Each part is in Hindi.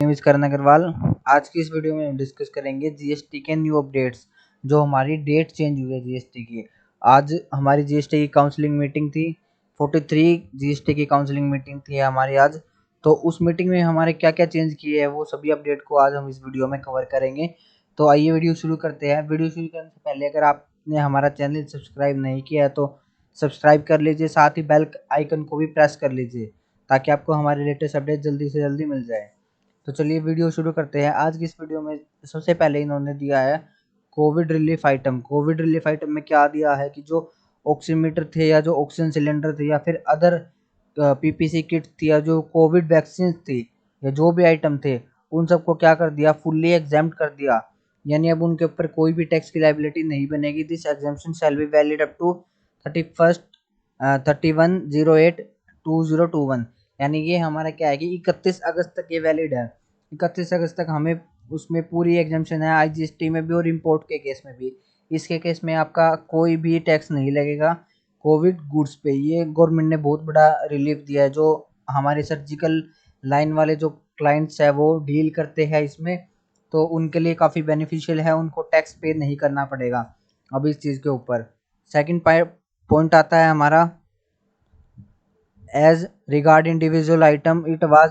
नेम इज़ करण अग्रवाल। आज की इस वीडियो में हम डिस्कस करेंगे जीएसटी के न्यू अपडेट्स, जो हमारी डेट चेंज हुई है जीएसटी की। आज हमारी जीएसटी की काउंसलिंग मीटिंग थी, 43 जीएसटी की काउंसलिंग मीटिंग थी हमारी आज। तो उस मीटिंग में हमारे क्या क्या चेंज किए हैं वो सभी अपडेट को आज हम इस वीडियो में कवर करेंगे। तो आइए वीडियो शुरू करते हैं। वीडियो शुरू करने से पहले अगर आपने हमारा चैनल सब्सक्राइब नहीं किया है तो सब्सक्राइब कर लीजिए, साथ ही बेल आइकन को भी प्रेस कर लीजिए ताकि आपको हमारे लेटेस्ट अपडेट जल्दी से जल्दी मिल जाए। तो चलिए वीडियो शुरू करते हैं। आज की इस वीडियो में सबसे पहले इन्होंने दिया है Covid relief item. Covid relief item में क्या दिया है कि जो ऑक्सीमीटर थे या जो ऑक्सीजन सिलेंडर थे या फिर अदर पीपीसी किट थी या जो कोविड वैक्सीन थी या जो भी आइटम थे उन सबको क्या कर दिया, फुल्ली एग्जाम्प्ट कर दिया। यानी अब उनके ऊपर कोई भी टैक्स की लायबिलिटी नहीं बनेगी। This exemption shall be valid up to 31/08/2021। यानी ये हमारा क्या है कि 31 अगस्त तक ये वैलिड है। 31 अगस्त तक हमें उसमें पूरी एग्जाम्पशन है, आईजीएसटी में भी और इम्पोर्ट के केस में भी। इसके केस में आपका कोई भी टैक्स नहीं लगेगा कोविड गुड्स पे। ये गवर्नमेंट ने बहुत बड़ा रिलीफ दिया है। जो हमारे सर्जिकल लाइन वाले जो क्लाइंट्स है वो डील करते हैं इसमें, तो उनके लिए काफ़ी बेनिफिशियल है, उनको टैक्स पे नहीं करना पड़ेगा अब इस चीज़ के ऊपर। सेकंड पॉइंट आता है हमारा as regard individual item it was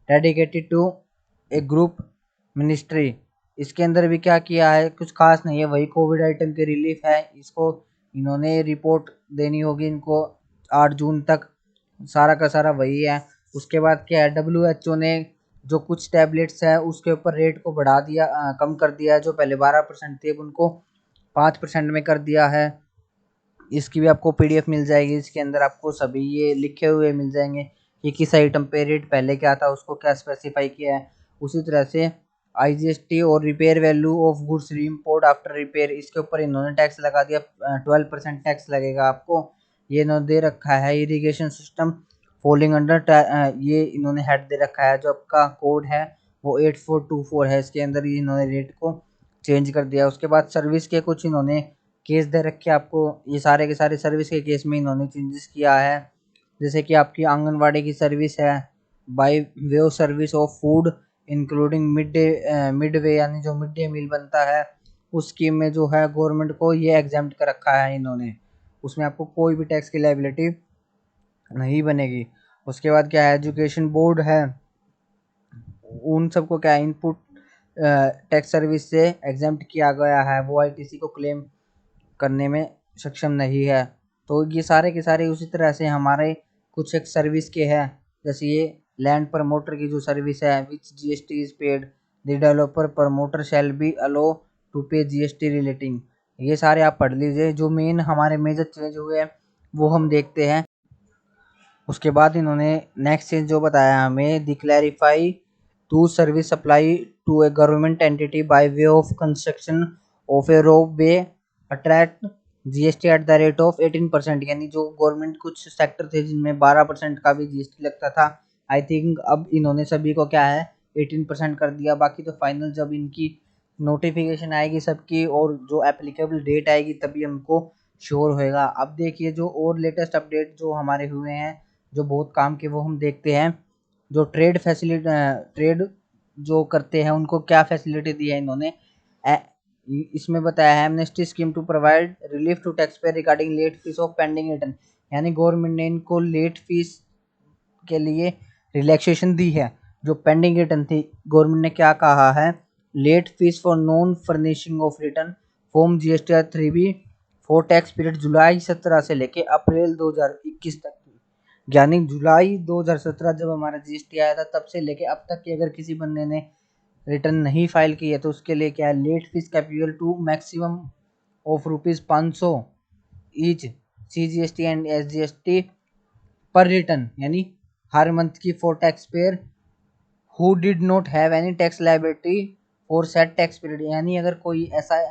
dedicated to a group ministry. इसके अंदर भी क्या किया है, कुछ खास नहीं है, वही कोविड आइटम के रिलीफ है। इसको इन्होंने रिपोर्ट देनी होगी इनको 8 जून तक, सारा का सारा वही है। उसके बाद क्या है, WHO ने जो कुछ टैबलेट्स है उसके ऊपर रेट को बढ़ा दिया, कम कर दिया है। जो पहले 12% थे अब उनको 5% में कर दिया है। इसकी भी आपको पीडीएफ मिल जाएगी, इसके अंदर आपको सभी ये लिखे हुए मिल जाएंगे कि किस आइटम पे रेट पहले क्या था, उसको क्या स्पेसिफाई किया है। उसी तरह से आईजीएसटी और repair value of goods reimport after repair, इसके ऊपर इन्होंने टैक्स लगा दिया, 12% टैक्स लगेगा आपको। ये इन्होंने दे रखा है इरिगेशन सिस्टम फॉलिंग अंडर, ये इन्होंने हेड दे रखा है। जो आपका कोड है वो 8424 है, इसके अंदर ये इन्होंने रेट को चेंज कर दिया। उसके बाद सर्विस के कुछ इन्होंने केस दे रखे आपको, ये सारे के सारे सर्विस के केस में इन्होंने चेंजेस किया है। जैसे कि आपकी आंगनवाड़ी की सर्विस है, bye way of service of food including mid way, यानी जो मिड डे मील बनता है उस स्कीम में जो है गवर्नमेंट को ये एग्जाम्प्ट कर रखा है इन्होंने, उसमें आपको कोई भी टैक्स की लायबिलिटी नहीं बनेगी। उसके बाद क्या है, एजुकेशन बोर्ड है, उन सबको क्या इनपुट टैक्स सर्विस से एग्जाम्प्ट किया गया है, वो आईटीसी को क्लेम करने में सक्षम नहीं है। तो ये सारे के सारे उसी तरह से हमारे कुछ एक सर्विस के हैं। जैसे ये लैंड प्रमोटर की जो सर्विस है, which GST is paid, the developer promoter shall be allow to pay GST relating. ये सारे आप पढ़ लीजिए। जो मेन हमारे मेजर चेंज हुए हैं वो हम देखते हैं। उसके बाद इन्होंने नेक्स्ट चेंज जो बताया हमें, the clarify to service supply to a government entity by way of construction of a rope way attract GST at the rate of 18%। यानी जो गवर्नमेंट कुछ सेक्टर थे जिनमें 12% का भी जीएसटी लगता था, आई थिंक अब इन्होंने सभी को क्या है 18% कर दिया। बाकी तो फाइनल जब इनकी नोटिफिकेशन आएगी सबकी और जो एप्लीकेबल डेट आएगी तभी हमको श्योर होएगा। अब देखिए जो और लेटेस्ट अपडेट जो हमारे हुए हैं जो बहुत काम के, वो हम देखते हैं। जो ट्रेड जो करते हैं उनको क्या फैसिलिटी दी है इन्होंने, इसमें बताया है amnesty scheme to provide relief to tax payer regarding late fees of pending return. यानी गवर्नमेंट ने इनको लेट फीस के लिए रिलैक्सेशन दी है। जो पेंडिंग रिटर्न थी, गवर्नमेंट ने क्या कहा है, late fees for non furnishing of return form GST 3B for tax period July 17 से लेके अप्रैल 2021 तक। यानी जुलाई 2017 जब हमारा जीएसटी आया था तब से लेके अब तक की अगर किसी बंदे ने रिटर्न नहीं फाइल की है तो उसके लिए क्या है, late fees capital to maximum of ₹500 each CGST and SGST per return. यानी हर मंथ की for tax payer who did not have any tax liability for set tax period. यानी अगर कोई ऐसा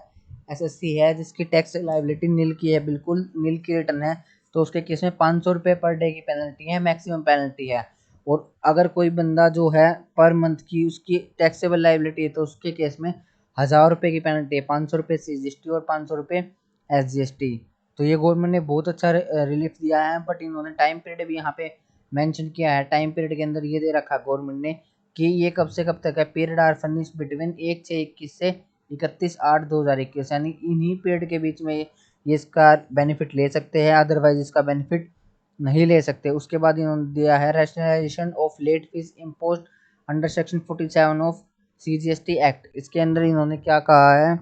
एसएससी है जिसकी टैक्स लायबिलिटी नील की है, बिल्कुल नील की रिटर्न है, तो उसके केस में 500 रुपये पर डे की पेनल्टी है, मैक्सिमम पेनल्टी है। और अगर कोई बंदा जो है पर मंथ की उसकी टैक्सेबल लायबिलिटी है तो उसके केस में 1000 रुपये की पेनल्टी है, 500 रुपये सीजीएसटी और 500 रुपये एसजीएसटी। तो ये गवर्नमेंट ने बहुत अच्छा रिलीफ दिया है। बट इन्होंने टाइम पीरियड भी यहाँ पे मेंशन किया है। टाइम पीरियड के अंदर ये दे रखा गवर्नमेंट ने कि ये कब से कब तक है। पीरियड आर फर्निश बिटवीन 1/6/21 से 31/8/2021, यानी इन्हीं पीरियड के बीच में ये इसका बेनिफिट ले सकते हैं, अदरवाइज इसका बेनिफिट नहीं ले सकते। उसके बाद इन्होंने दिया है rationalisation of late fees imposed under section 47 of CGST act. इसके अंदर इन्होंने क्या कहा है,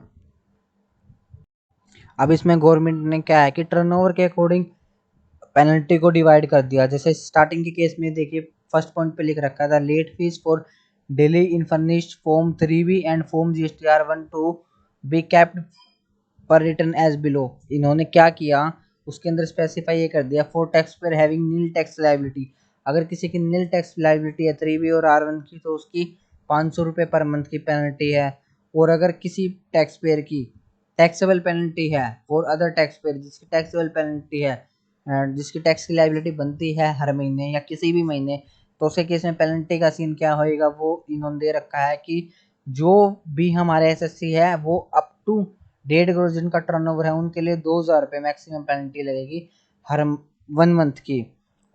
अब इसमें गवर्नमेंट ने क्या है कि टर्नओवर के अकॉर्डिंग पेनल्टी को डिवाइड कर दिया। जैसे स्टार्टिंग के केस में देखिए फर्स्ट पॉइंट पे लिख रखा था late fees for daily unfurnished form 3B and form GSTR 1 to be capped per return as below. इन्होंने क्या किया, उसके अंदर स्पेसिफाई ये कर दिया for tax payer having nil tax liability. अगर किसी की नील टैक्स लाइबिलिटी है 3B और R1 की, तो उसकी 500 रुपये पर मंथ की पेनल्टी है। और अगर किसी टैक्स पेयर की टैक्सेबल पेनल्टी है फॉर अदर टैक्स पेयर, जिसकी टैक्सेबल पेनल्टी है, जिसकी टैक्स की लाइबिलिटी बनती है हर महीने या किसी भी महीने, तो उसके केस में पेनल्टी का सीन क्या होएगा, वो इन्होंने दे रखा है कि जो भी हमारे SSC है वो अप टू 1.5 करोड़ जिनका टर्नओवर है उनके लिए 2,000 रुपये मैक्सिमम पेनल्टी लगेगी हर 1 मंथ की।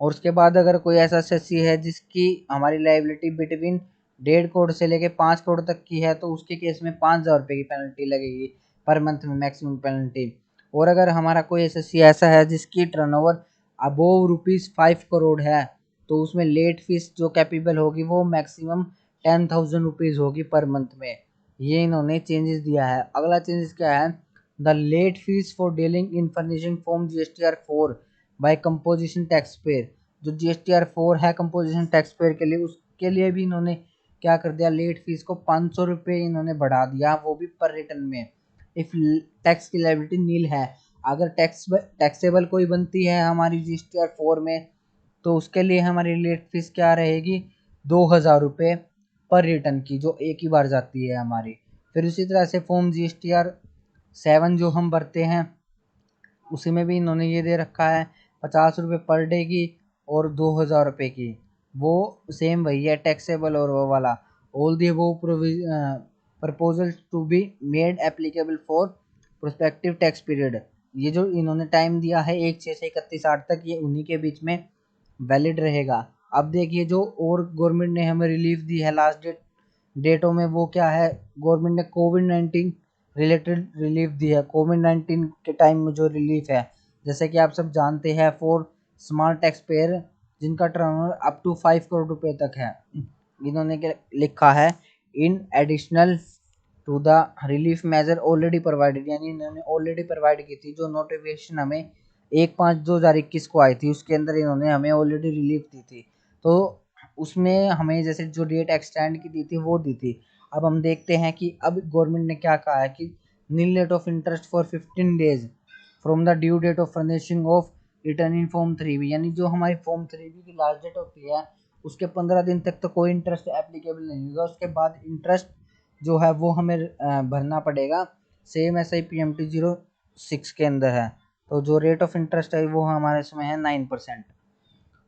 और उसके बाद अगर कोई ऐसा SSC है जिसकी हमारी लाइबिलिटी बिटवीन 1.5 करोड़ से लेके 5 करोड़ तक की है, तो उसके केस में 5,000 रुपये की पेनल्टी लगेगी पर मंथ में मैक्सिमम पेनल्टी। और अगर हमारा कोई SSC ऐसा है जिसकी टर्नओवर अबोव ₹5 करोड़ है, तो उसमें लेट फीस जो कैपेबल होगी वो मैक्सिमम 10,000 रुपीज़ होगी पर मंथ में। ये इन्होंने चेंजेस दिया है। अगला चेंजेस क्या है, the late fees for dealing in furnishing form GSTR 4 by composition tax payer. जो GSTR 4 है कंपोजिशन टैक्स पेयर के लिए, उसके लिए भी इन्होंने क्या कर दिया, लेट फीस को 500 रुपये इन्होंने बढ़ा दिया, वो भी पर रिटर्न में। इफ टैक्स की लायबिलिटी नील है, अगर टैक्सेबल कोई बनती है हमारी GSTR 4 में, तो उसके लिए हमारी लेट फीस क्या रहेगी, 2,000 रुपये पर रिटर्न की, जो एक ही बार जाती है हमारी। फिर उसी तरह से फॉर्म GSTR 7 जो हम भरते हैं, उसी में भी इन्होंने ये दे रखा है 50 रुपये पर डे की और 2,000 रुपये की, वो सेम वही है टैक्सेबल और वो वाला। ऑल दी वो proposal to be made applicable for prospective tax period. ये जो इन्होंने टाइम दिया है 1/6 से 31/8 तक, ये उन्हीं के बीच में वैलिड रहेगा। अब देखिए जो और गवर्नमेंट ने हमें रिलीफ दी है लास्ट डेटों में, वो क्या है, गवर्नमेंट ने कोविड-19 रिलेटेड रिलीफ दी है। कोविड-19 के टाइम में जो रिलीफ है, जैसे कि आप सब जानते हैं, फॉर स्मॉल टैक्स पेयर जिनका टर्नओवर अप टू 5 करोड़ रुपए तक है, इन्होंने लिखा है in additional to the relief measure already provided, यानी इन्होंने ऑलरेडी प्रोवाइड की थी। जो नोटिफिकेशन हमें 1/5/2021 को आई थी, उसके अंदर इन्होंने हमें ऑलरेडी रिलीफ दी थी। तो उसमें हमें जैसे जो डेट एक्सटेंड की दी थी वो दी थी। अब हम देखते हैं कि अब गवर्नमेंट ने क्या कहा है कि nil rate of interest for 15 days from the due date of furnishing of return in form 3B, यानी जो हमारी फॉर्म 3B की लास्ट डेट होती है उसके 15 दिन तक तो कोई इंटरेस्ट एप्लीकेबल नहीं होगा। उसके बाद इंटरेस्ट जो है वो हमें भरना पड़ेगा, सेम ऐसा ही PMT 06 के अंदर है। तो जो रेट ऑफ इंटरेस्ट है वो हमारे इसमें है 9%।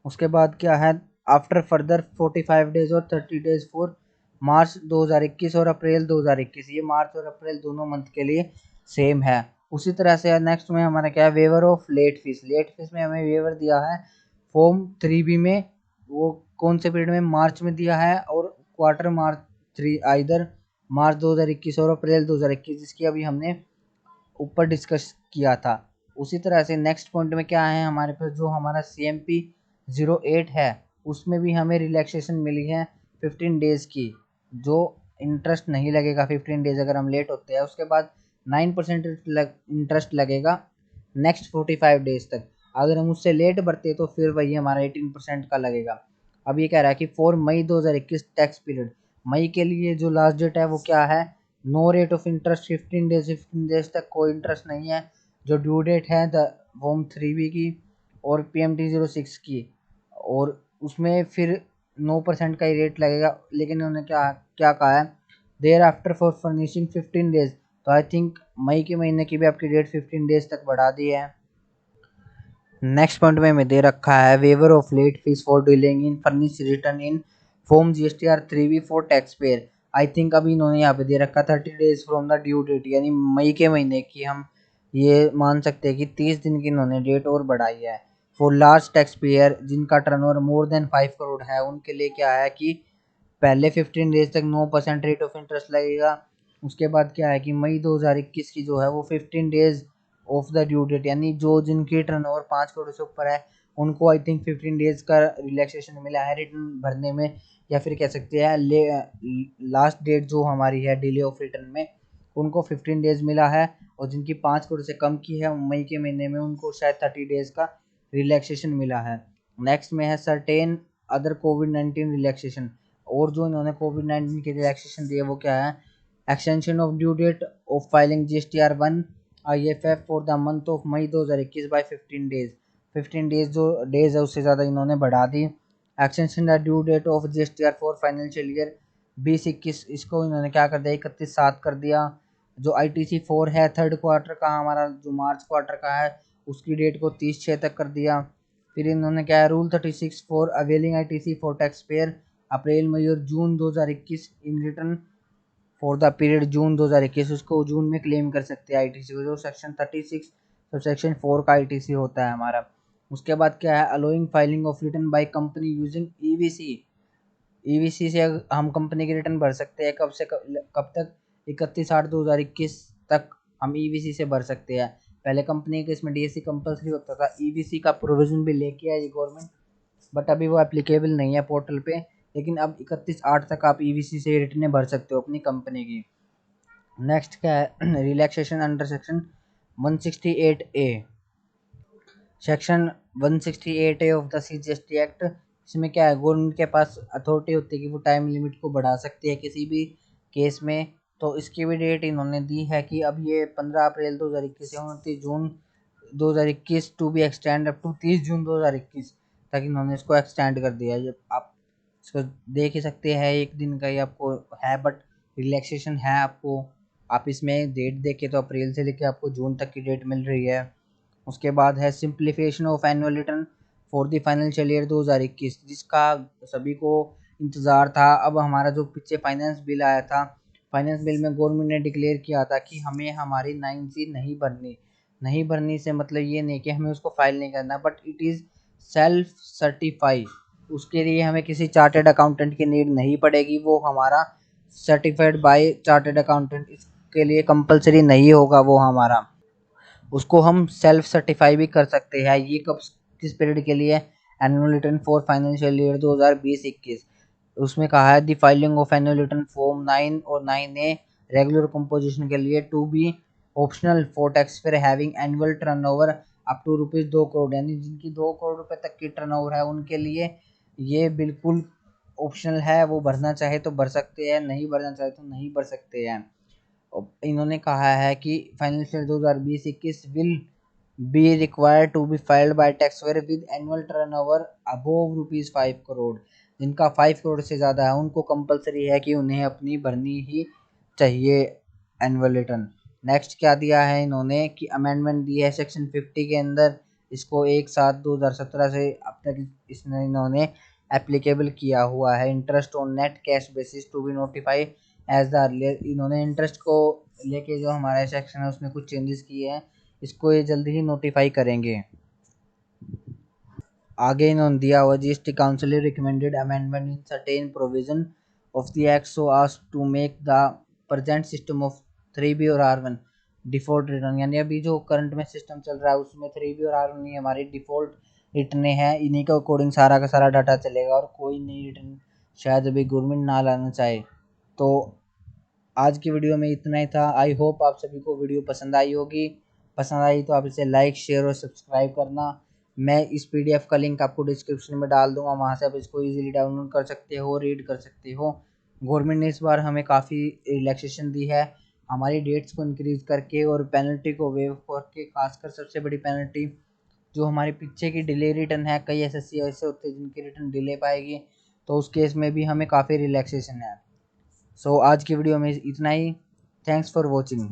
उसके बाद क्या है, आफ्टर फर्दर 45 डेज और 30 डेज फॉर मार्च 2021 और अप्रैल 2021, ये मार्च और अप्रैल दोनों मंथ के लिए सेम है। उसी तरह से नेक्स्ट में हमारा क्या है, waiver of late fees. Late fees में हमें वेवर दिया है फॉर्म 3B में, वो कौन से पीरियड में, मार्च में दिया है, और क्वार्टर मार्च 3 आइदर मार्च 2021 और अप्रैल 2021, जिसकी अभी हमने ऊपर डिस्कस किया था। उसी तरह से नेक्स्ट पॉइंट में क्या है हमारे पास, जो हमारा CMP 08 है उसमें भी हमें रिलैक्सेशन मिली है 15 डेज की, जो इंटरेस्ट नहीं लगेगा 15 डेज अगर हम लेट होते हैं। उसके बाद 9% इंटरेस्ट लगेगा नेक्स्ट 45 डेज तक। अगर हम उससे लेट भरते तो फिर वही हमारा 18% का लगेगा। अब ये कह रहा है कि 4 मई 2021 टैक्स पीरियड, मई के लिए जो लास्ट डेट है वो क्या है, no rate of interest 15 days तक कोई इंटरेस्ट नहीं है। जो ड्यू डेट है द फॉर्म 3B की और PMT 06 की, और उसमें फिर 9% का ही रेट लगेगा। लेकिन उन्होंने क्या क्या कहा है, thereafter for furnishing 15 days, तो आई थिंक मई के महीने की भी आपकी डेट 15 डेज तक बढ़ा दी है। नेक्स्ट पॉइंट में हमें दे रखा है waiver of late fees for dealing in furnish return in form GSTR 3B for tax payer. I think अभी इन्होंने यहाँ पे दे रखा 30 days from the due date, यानी मई के महीने की हम ये मान सकते हैं कि 30 दिन की इन्होंने डेट और बढ़ाई है। फॉर लार्ज टैक्स पेयर जिनका टर्नओवर मोर देन 5 करोड़ है, उनके लिए क्या है कि पहले 15 डेज तक 9% रेट ऑफ इंटरेस्ट लगेगा। उसके बाद क्या है कि मई 2021 की जो है वो 15 days of the due date, यानी जो जिनकी टर्नओवर 5 करोड़ से ऊपर है उनको आई थिंक 15 डेज का रिलैक्सेशन मिला है रिटर्न भरने में, या फिर कह सकते हैं लास्ट डेट जो हमारी है डिले ऑफ रिटर्न में उनको 15 डेज मिला है। और जिनकी 5 करोड़ से कम की है मई के महीने में उनको शायद 30 डेज का रिलैक्सेशन मिला है। नेक्स्ट में है सर्टेन अदर कोविड-19 रिलैक्सेशन, और जो इन्होंने कोविड-19 के रिलैक्सेशन दिए वो क्या है, extension of due date of filing GSTR 1 IFF for the month of May 2021 by 15 days. 15 days जो डेज है उससे ज़्यादा इन्होंने बढ़ा दी। Extension the due date of GSTR 4 financial year 2021, इसको इन्होंने क्या कर दिया 31/7 कर दिया। जो ITC 4 है थर्ड क्वार्टर का हमारा जो मार्च क्वार्टर का है उसकी डेट को 30/6 तक कर दिया। फिर इन्होंने क्या है rule 36 for availing ITC for tax payer April May और June 2021 in return for the period June 2021, उसको जून में क्लेम कर सकते हैं ITC को, जो सेक्शन 36 तो सेक्शन 4 का ITC होता है हमारा। उसके बाद क्या है allowing filing of return by company using EVC से हम कंपनी की रिटर्न भर सकते हैं कब तक 31/8/2021 तक हम EVC से भर सकते हैं। पहले कंपनी के इसमें DSC कंपलसरी होता था, EVC का प्रोविजन भी लेके आई गवर्नमेंट, बट अभी वो एप्लीकेबल नहीं है पोर्टल पे, लेकिन अब 31/8 तक आप EVC से रिटर्नें भर सकते हो अपनी कंपनी की। नेक्स्ट क्या है relaxation under section 168A, section 168A of the CGST act. इसमें क्या है गवर्नमेंट के पास अथॉरिटी होती है कि वो टाइम लिमिट को बढ़ा सकती है किसी भी केस में। तो इसकी भी डेट इन्होंने दी है कि अब ये 15 अप्रैल 2021 से 29 जून 2021 to be extend up to 30 जून 2021 तक इन्होंने इसको एक्सटेंड कर दिया है। ये आप इसको देख ही सकते हैं एक दिन का ही आपको है, बट रिलैक्सेशन है आपको। आप इसमें डेट देखे तो अप्रैल से लेके आपको जून तक की डेट मिल रही है। उसके बाद है simplification of annual return for the financial year 2021, जिसका सभी को इंतज़ार था। अब हमारा जो पीछे फाइनेंस बिल आया था, फाइनेंस बिल में गवर्नमेंट ने डिक्लेयर किया था कि हमें हमारी 9C नहीं भरनी से मतलब ये नहीं कि हमें उसको फाइल नहीं करना, but it is self certify. उसके लिए हमें किसी चार्टेड अकाउंटेंट की नीड नहीं पड़ेगी, वो हमारा सर्टिफाइड बाय चार्टेड अकाउंटेंट, इसके लिए कंपलसरी नहीं होगा वो हमारा, उसको हम सेल्फ सर्टिफाई भी कर सकते हैं। ये कब किस पीरियड के लिए, annual return for financial year 2020-21। उसमें कहा है the filing of annual return form 9 और 9A रेगुलर कंपोजिशन के लिए to be optional for tax payer having annual turnover up to ₹2 crore, यानी जिनकी 2 करोड़ रुपए तक की टर्नओवर है उनके लिए ये बिल्कुल ऑप्शनल है, वो भरना चाहे तो भर सकते हैं, नहीं भरना चाहे तो नहीं भर सकते हैं। इन्होंने कहा है कि financial 2020-21 will be required to be filed by tax payer with annual turnover above ₹5 crore. जिनका 5 करोड़ से ज़्यादा है उनको कंपलसरी है कि उन्हें अपनी भरनी ही चाहिए एनुअल रिटर्न। नेक्स्ट क्या दिया है इन्होंने कि अमेंडमेंट दी है सेक्शन 50 के अंदर, इसको 1/7/2017 से अब तक इसने इन्होंने एप्लीकेबल किया हुआ है। Interest on net cash basis to be notify as the earlier, इन्होंने इंटरेस्ट को लेके जो हमारा सेक्शन है उसमें कुछ चेंजेस किए हैं, इसको ये जल्दी ही नोटिफाई करेंगे। आगे इन्होंने दिया हुआ GST council recommended amendment in certain provision of the act so as to make the present system of 3B और R1 डिफॉल्ट रिटर्न, यानी अभी जो करंट में सिस्टम चल रहा है उसमें 3B और R1 ही हमारी डिफॉल्ट रिटर्न है, इन्हीं के अकॉर्डिंग सारा का सारा डाटा चलेगा और कोई नई रिटर्न शायद अभी गवर्नमेंट ना लाना चाहे। तो आज की वीडियो में इतना ही था। आई होप आप सभी को वीडियो पसंद आई होगी। पसंद आई तो आप इसे लाइक शेयर और सब्सक्राइब करना। मैं इस PDF का लिंक आपको डिस्क्रिप्शन में डाल दूंगा, वहाँ से आप इसको इजीली डाउनलोड कर सकते हो, रीड कर सकते हो। गवर्नमेंट ने इस बार हमें काफ़ी रिलैक्सेशन दी है, हमारी डेट्स को इंक्रीज़ करके और पेनल्टी को वेव करके। खासकर सबसे बड़ी पेनल्टी जो हमारे पीछे की डिले रिटर्न है, कई SSC ऐसे होते हैं जिनकी रिटर्न डिले पाएगी, तो उस केस में भी हमें काफ़ी रिलैक्सेशन है। सो आज की वीडियो में इतना ही। Thanks for watching.